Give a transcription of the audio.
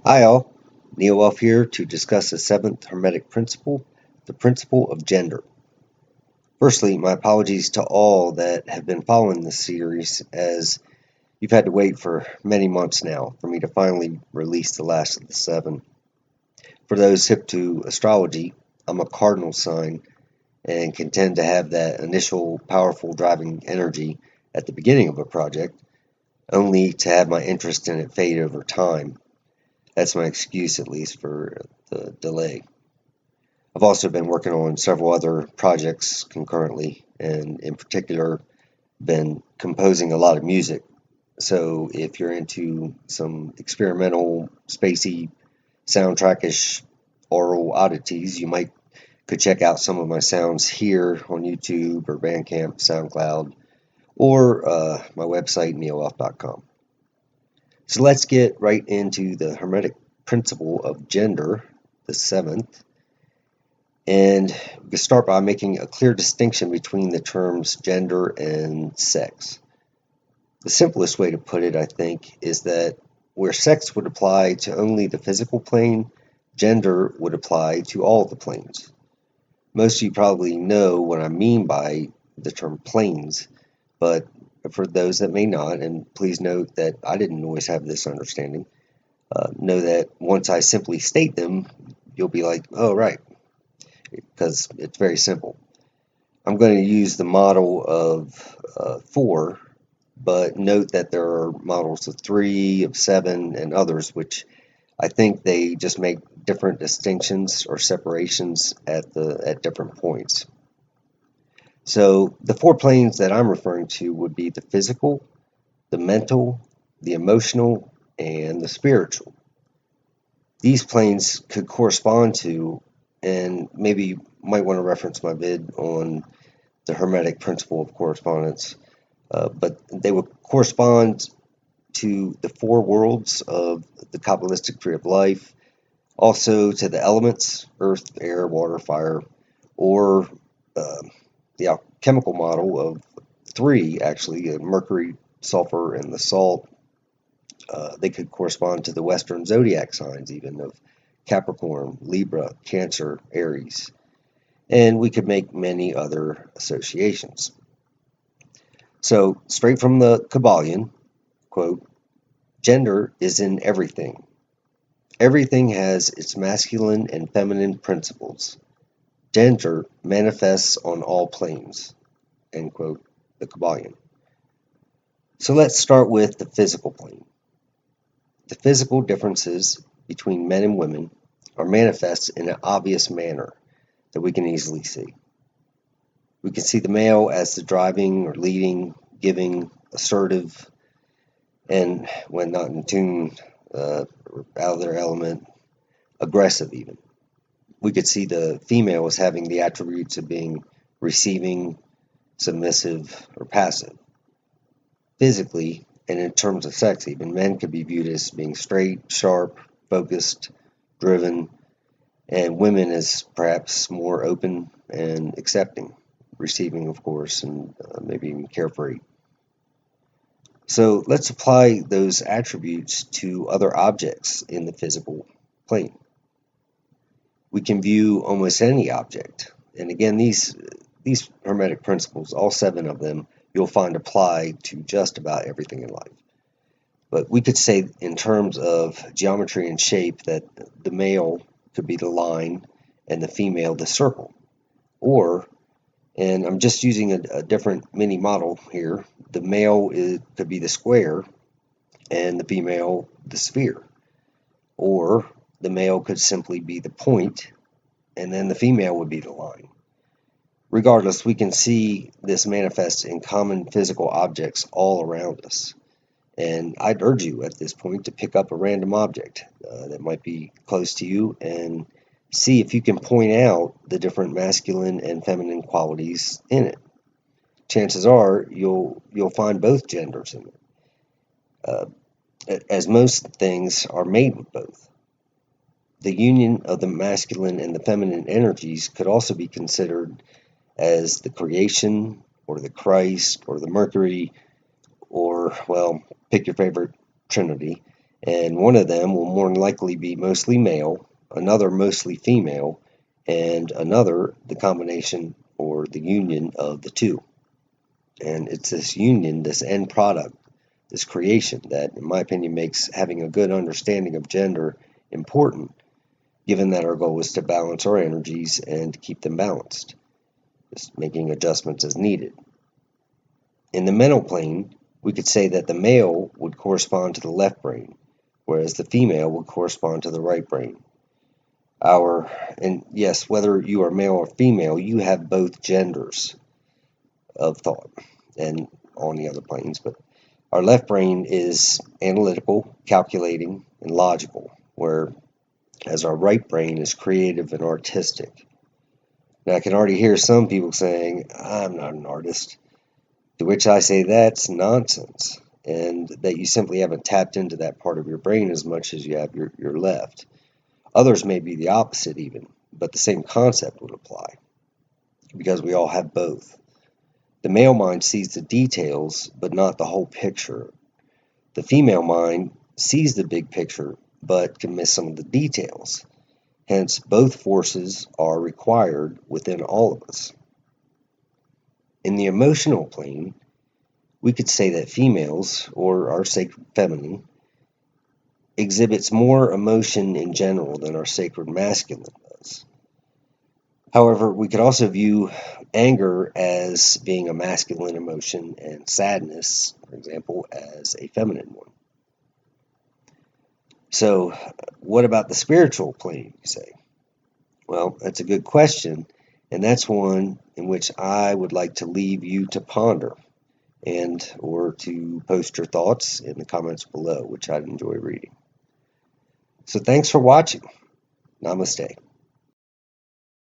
Hi all, NeoElph here to discuss the seventh Hermetic principle, the principle of gender. Firstly, my apologies to all that have been following this series, as you've had to wait for many months now for me to finally release the last of the seven. For those hip to astrology, I'm a cardinal sign and can tend to have that initial powerful driving energy at the beginning of a project, only to have my interest in it fade over time. That's my excuse, at least, for the delay. I've also been working on several other projects concurrently, and in particular, been composing a lot of music. So if you're into some experimental, spacey, soundtrackish aural oddities, you might could check out some of my sounds here on YouTube or Bandcamp, SoundCloud, or my website, NeoElph.com. So let's get right into the Hermetic principle of gender, the seventh. And we can start by making a clear distinction between the terms gender and sex. The simplest way to put it, I think, is that where sex would apply to only the physical plane, gender would apply to all the planes. Most of you probably know what I mean by the term planes, but for those that may not, and please note that I didn't always have this understanding, know that once I simply state them, you'll be like, oh, right, because it's very simple. I'm going to use the model of 4, but note that there are models of 3, of 7, and others, which I think they just make different distinctions or separations at different points. So the 4 planes that I'm referring to would be the physical, the mental, the emotional, and the spiritual. These planes could correspond to, and maybe you might want to reference my vid on the Hermetic principle of correspondence, but they would correspond to the 4 worlds of the Kabbalistic tree of life, also to the elements, earth, air, water, fire, or the alchemical model of 3, actually, mercury, sulfur, and the salt. They could correspond to the Western zodiac signs, even of Capricorn, Libra, Cancer, Aries. And we could make many other associations. So, straight from the Kyballion, quote, gender is in everything. Everything has its masculine and feminine principles. Gender manifests on all planes, end quote, the Kyballion. So let's start with the physical plane. The physical differences between men and women are manifest in an obvious manner that we can easily see. We can see the male as the driving or leading, giving, assertive, and when not in tune, out of their element, aggressive even. We could see the female as having the attributes of being receiving, submissive, or passive. Physically, and in terms of sex even, men could be viewed as being straight, sharp, focused, driven, and women as perhaps more open and accepting, receiving, of course, and maybe even carefree. So let's apply those attributes to other objects in the physical plane. We can view almost any object. And again, these Hermetic principles, all 7 of them, you'll find apply to just about everything in life. But we could say in terms of geometry and shape that the male could be the line and the female the circle. Or, and I'm just using a different mini model here, the male could be the square and the female the sphere. Or the male could simply be the point and then the female would be the line. Regardless, we can see this manifest in common physical objects all around us. And I'd urge you at this point to pick up a random object that might be close to you and see if you can point out the different masculine and feminine qualities in it. Chances are you'll find both genders in it, as most things are made with both. The union of the masculine and the feminine energies could also be considered as the creation or the Christ or the Mercury or, well, pick your favorite trinity. and one of them will more than likely be mostly male, another mostly female, and another the combination or the union of the two. And it's this union, this end product, this creation that, in my opinion, makes having a good understanding of gender important, given that our goal is to balance our energies and keep them balanced, just making adjustments as needed. In the mental plane, we could say that the male would correspond to the left brain, whereas the female would correspond to the right brain. And yes, whether you are male or female, you have both genders of thought and on the other planes, but our left brain is analytical, calculating, and logical, whereas our right brain is creative and artistic. Now, I can already hear some people saying, I'm not an artist, to which I say that's nonsense, and that you simply haven't tapped into that part of your brain as much as you have your left. Others may be the opposite even, but the same concept would apply, because we all have both. The male mind sees the details, but not the whole picture. The female mind sees the big picture, but can miss some of the details. Hence, both forces are required within all of us. In the emotional plane, we could say that females, or our sacred feminine, exhibits more emotion in general than our sacred masculine does. However, we could also view anger as being a masculine emotion and sadness, for example, as a feminine one. So, what about the spiritual plane, you say? Well, that's a good question, and that's one in which I would like to leave you to ponder or to post your thoughts in the comments below, which I'd enjoy reading. So thanks for watching. Namaste.